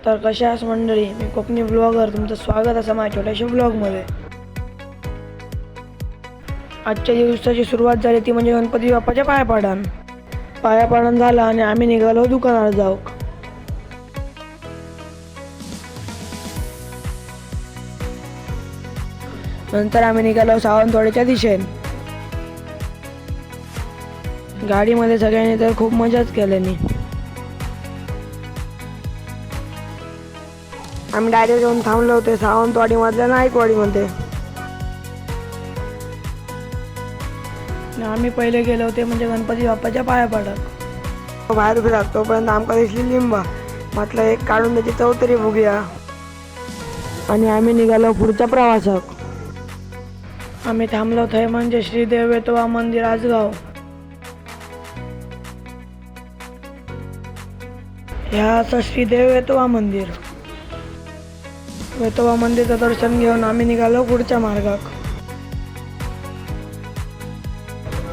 तर कशा आहात मंडळी, मी कोकणी ब्लॉगर तुमचं स्वागत असं माझ्या छोट्याशा ब्लॉगमध्ये. आजच्या दिवसाची सुरुवात झाली ती म्हणजे गणपती बाप्पाच्या पाया पाडण झाला आणि आम्ही निघालो दुकानावर जाऊ. नंतर आम्ही निघालो सावंतवाडीच्या दिशेने. गाडीमध्ये सगळ्यांनी तर खूप मजाच केल्यानी. आम्ही डायरेक्ट येऊन थांबलो होते सावंतवाडीमधल्या नाईकवाडीमध्ये. आम्ही पहिले गेलो होते म्हणजे गणपती बाप्पाच्या पाया पडत. बाहेर उभे लागतो तोपर्यंत आमका दिसली लिंबा. म्हटलं एक काढून त्याची चव तरी बघूया. आणि आम्ही निघालो पुढच्या प्रवासात. आम्ही थांबलो थंय म्हणजे श्री देव वेतोबा मंदिर आजगाव. ह्या असं श्री देव वेतोबा मंदिर. वेतोबा मंदिरचं दर्शन घेऊन आम्ही निघालो पुढच्या मार्गाक.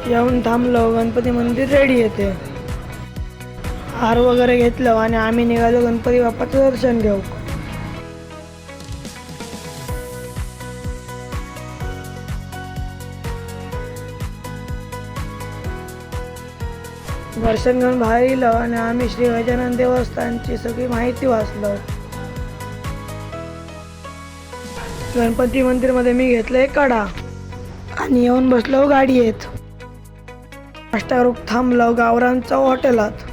येऊन थांबलो गणपती मंदिर रेडी येते. हार वगैरे घेतलं आणि आम्ही निघालो गणपती बाप्पाचं दर्शन घेऊ. दर्शन घेऊन बाहेर गेलो आणि आम्ही श्री गजानन देवस्थानची सगळी माहिती वाचलो. गणपती मंदिरमध्ये मी घेतलं एक कडा आणि येऊन बसलो गाडीत. नाश्ता करून थांबलो गावरानच्या हॉटेलात.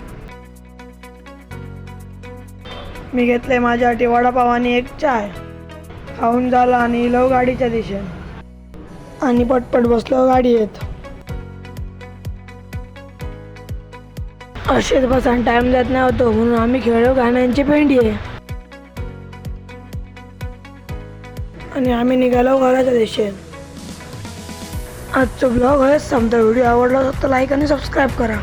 मी घेतले माझ्यासाठी वडापाव आणि एक चाय. खाऊन झाला आणि इलो गाडीच्या दिशेने आणि पटपट बसलो गाडीत. असेच बसून टाइम जात नाही होतो म्हणून आम्ही खेळलो गाण्यांची पेंडी आहे. आणि आम्ही निघालो घराच्या दिशेने. आजचा ब्लॉग हेच संपता. व्हिडिओ आवडला तर लाईक आणि सबस्क्राईब करा.